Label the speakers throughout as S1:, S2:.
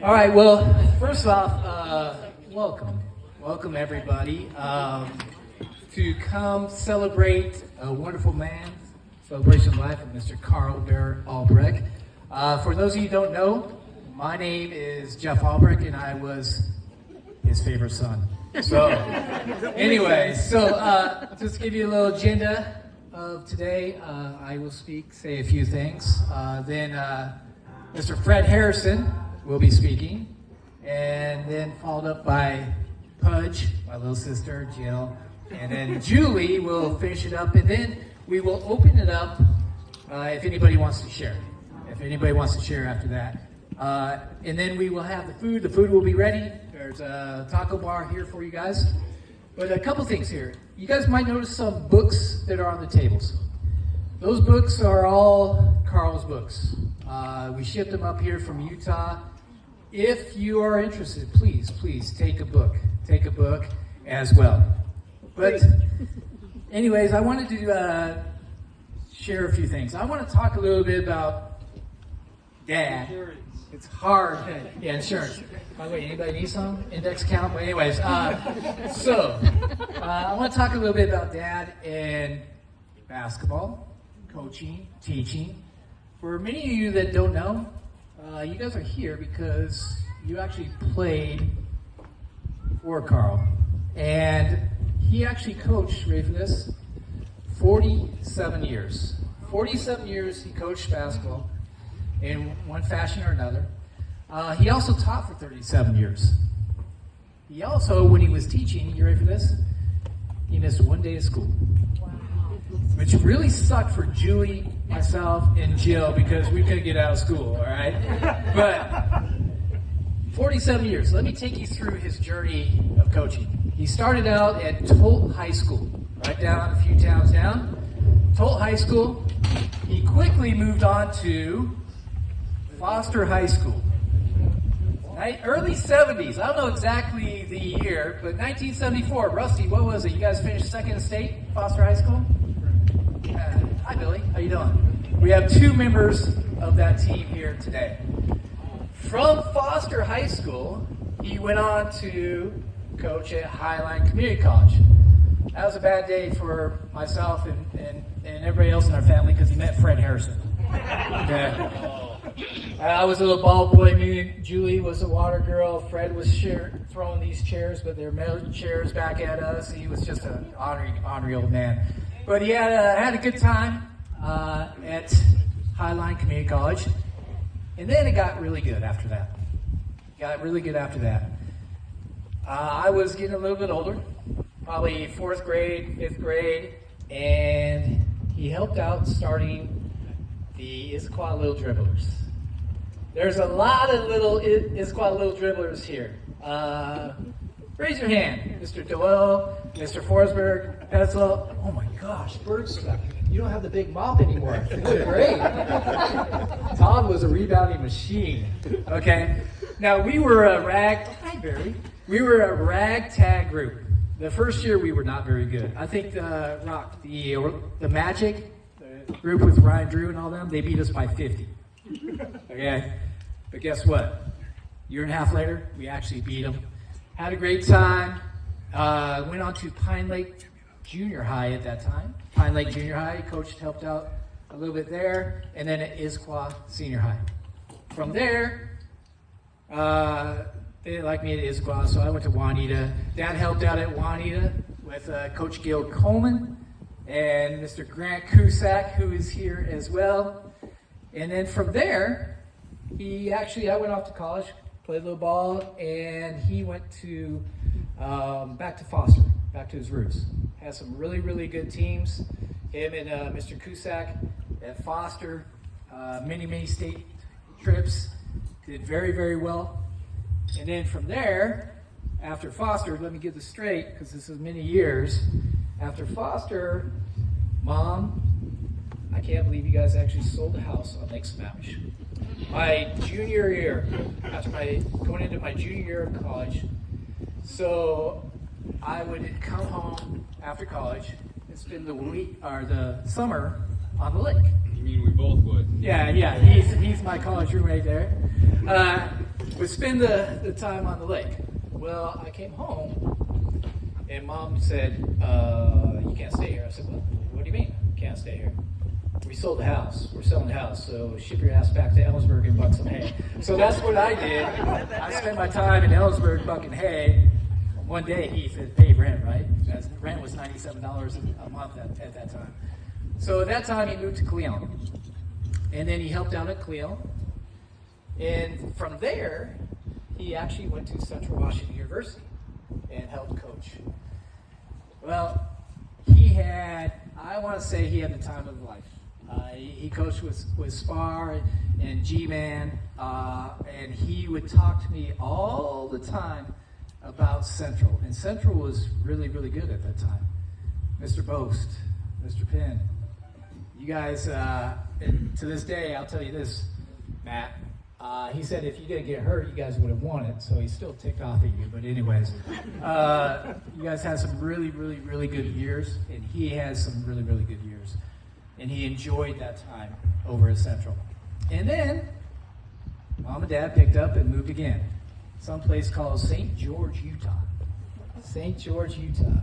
S1: All right, well, first off, welcome everybody to come celebrate a wonderful man, celebration of life of Mr. Karl Albrecht. For those of you who don't know, my name is Jeff Albrecht, and I was his favorite son. So, anyway, just to give you a little agenda of today, I will say a few things. Then Mr. Fred Harrison will be speaking, and then followed up by Pudge, my little sister, Jill, and then Julie will finish it up, and then we will open it up if anybody wants to share. If anybody wants to share after that. And then we will have the food. The food will be ready. There's a taco bar here for you guys. But a couple things here. You guys might notice some books that are on the tables. Those books are all Karl's books. We shipped them up here from Utah. If you are interested, please take a book. Take a book as well. But anyways, I wanted to share a few things. I want to talk a little bit about Dad. It's hard. Yeah, insurance. By the way, anybody need some index account? But anyways, I want to talk a little bit about Dad and basketball, coaching, teaching. For many of you that don't know, you guys are here because you actually played for Karl. And he actually coached, ready for this, 47 years. 47 years he coached basketball in one fashion or another. He also taught for 37 years. He also, when he was teaching, you ready for this? He missed one day of school. Wow. Which really sucked for Julie, myself, and Jill because we couldn't get out of school, all right? But 47 years. Let me take you through his journey of coaching. He started out at Tolt High School, right down a few towns down. Tolt High School. He quickly moved on to Foster High School. Early 70s. I don't know exactly the year, but 1974. Rusty, what was it? You guys finished second in state, Foster High School? Hi, Billy. How you doing? We have two members of that team here today. From Foster High School, he went on to coach at Highline Community College. That was a bad day for myself and everybody else in our family because he met Fred Harrison. Okay. I was a little ball boy. Me and Julie was a water girl. Fred was throwing these chairs, but they're metal chairs back at us. He was just an ornery old man. But he had a good time at Highline Community College. And then it got really good after that. I was getting a little bit older, probably 4th grade, 5th grade, and he helped out starting the Issaquah Little Dribblers. There's a lot of little Issaquah Little Dribblers here. Raise your hand. Mr. Doyle, Mr. Forsberg, Petzl. Oh my gosh, Berg's stuck. You don't have the big mop anymore. Great. Todd was a rebounding machine. Okay. Now we were a ragtag group. The first year we were not very good. I think the Magic, the group with Ryan Drew and all them, they beat us by 50. Okay. But guess what? A year and a half later, we actually beat them. Had a great time. Went on to Pine Lake Junior High at that time. Pine Lake Junior High, coach helped out a little bit there, and then at Issaquah Senior High. From there, they didn't like me at Issaquah, so I went to Juanita. Dad helped out at Juanita with Coach Gail Coleman and Mr. Grant Cusack, who is here as well. And then from there, I went off to college, played a little ball, and he went to back to Foster, back to his roots. Had some really, really good teams. Him and Mr. Cusack at Foster, many state trips, did very, very well. And then from there, after Foster, let me get this straight because this is many years. After Foster, Mom, I can't believe you guys actually sold a house on Lake Smash. My junior year, going into my junior year of college. So I would come home after college and spend the summer on the lake.
S2: You mean we both would?
S1: Yeah. He's my college roommate there. would spend the time on the lake. Well, I came home, and Mom said, you can't stay here. I said, well, what do you mean, can't stay here? We sold the house. We're selling the house, so ship your ass back to Ellensburg and buck some hay. So that's what I did. I spent my time in Ellensburg bucking hay. One day he said, pay rent, right? Rent was $97 a month at that time. So at that time he moved to Cleon. And then he helped out at Cleon. And from there, he actually went to Central Washington University and helped coach. Well, I want to say he had the time of his life. He coached with Spar and G-Man, and he would talk to me all the time about Central. And Central was really, really good at that time. Mr. Boast, Mr. Penn, you guys, to this day, I'll tell you this, Matt, he said if you didn't get hurt, you guys would have won it, so he's still ticked off at you. But anyways, you guys had some really, really, really good years, and he has some really, really good years. And he enjoyed that time over at Central. And then, Mom and Dad picked up and moved again. Someplace called St. George, Utah. St. George, Utah.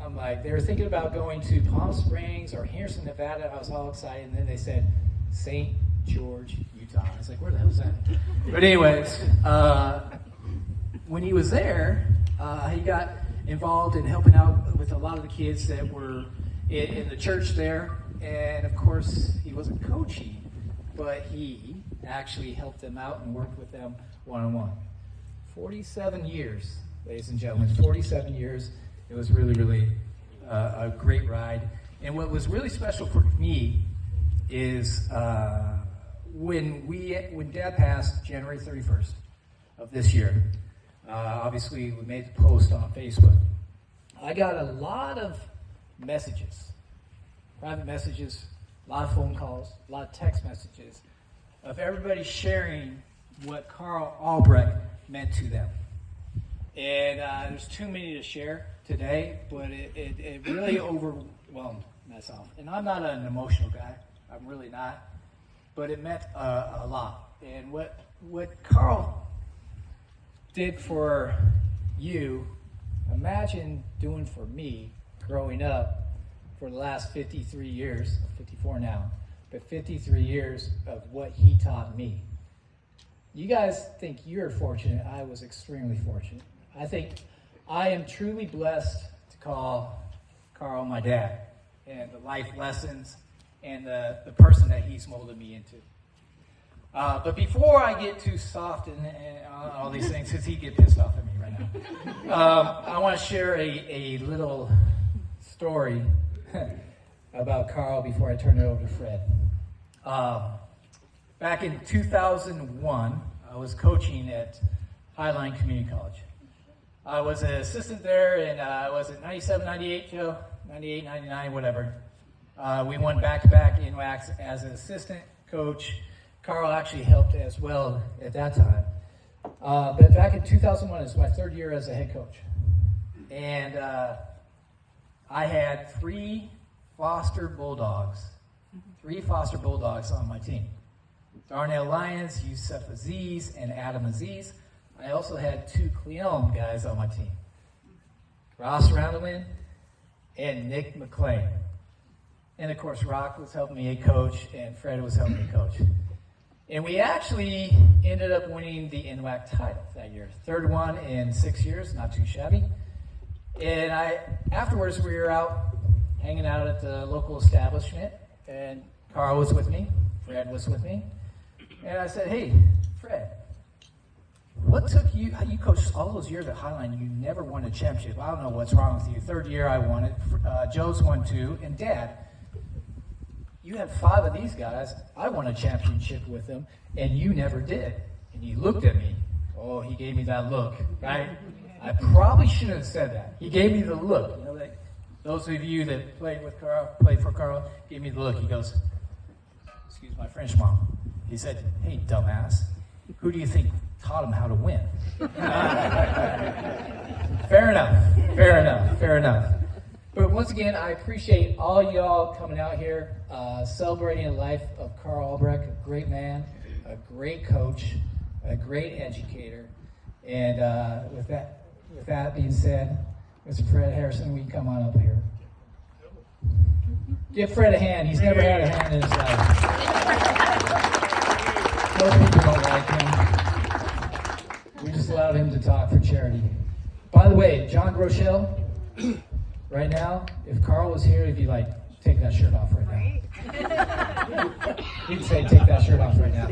S1: I'm like, they were thinking about going to Palm Springs or Henderson, Nevada. I was all excited, and then they said, St. George, Utah. I was like, where the hell is that? But anyways, when he was there, he got involved in helping out with a lot of the kids that were in the church there. And of course, he wasn't coaching, but he actually helped them out and worked with them one-on-one. 47 years, ladies and gentlemen, 47 years. It was really, really a great ride. And what was really special for me is when Dad passed January 31st of this year, obviously we made the post on Facebook. I got a lot of messages, private messages, a lot of phone calls, a lot of text messages of everybody sharing what Karl Albrecht meant to them. And there's too many to share today, but it really overwhelmed myself. And I'm not an emotional guy. I'm really not. But it meant a lot. And what Karl did for you, imagine doing for me growing up for the last 53 years, 54 now, but 53 years of what he taught me. You guys think you're fortunate. I was extremely fortunate. I think I am truly blessed to call Karl my dad, and the life lessons and the person that he's molded me into. But before I get too soft and all these things, because he'd get pissed off at me right now, I want to share a little story about Karl before I turn it over to Fred. Back in 2001, I was coaching at Highline Community College. I was an assistant there, and I was at 97, 98, Joe, 98, 99, whatever. We won back-to-back NWACs as an assistant coach. Karl actually helped as well at that time. But back in 2001, it was my third year as a head coach. And I had three foster bulldogs on my team. Darnell Lyons, Yusuf Aziz, and Adam Aziz. I also had two Cleon guys on my team. Ross Roundelin and Nick McClain. And of course, Rock was helping me coach, and Fred was helping me coach. And we actually ended up winning the NWAC title that year. Third one in 6 years, not too shabby. And afterwards, we were out hanging out at the local establishment, and Karl was with me, Fred was with me. And I said, hey, Fred, what took you, you coached all those years at Highline, you never won a championship. I don't know what's wrong with you. Third year I won it, Joe's won 2, and Dad, you had 5 of these guys. I won a championship with them, and you never did. And he looked at me. Oh, he gave me that look, right? I probably shouldn't have said that. He gave me the look. You know, like those of you that played for Karl, gave me the look. He goes, excuse my French, Mom. He said, hey, dumbass, who do you think taught him how to win? Fair enough. But once again, I appreciate all y'all coming out here, celebrating the life of Karl Albrecht, a great man, a great coach, a great educator. And with that being said, Mr. Fred Harrison, will you come on up here? Give Fred a hand. He's never had a hand in his life. Most people don't like him. We just allowed him to talk for charity. By the way, John Groeschel, right now, if Carl was here, he'd be like, take that shirt off right now. He'd say, take that shirt off right now.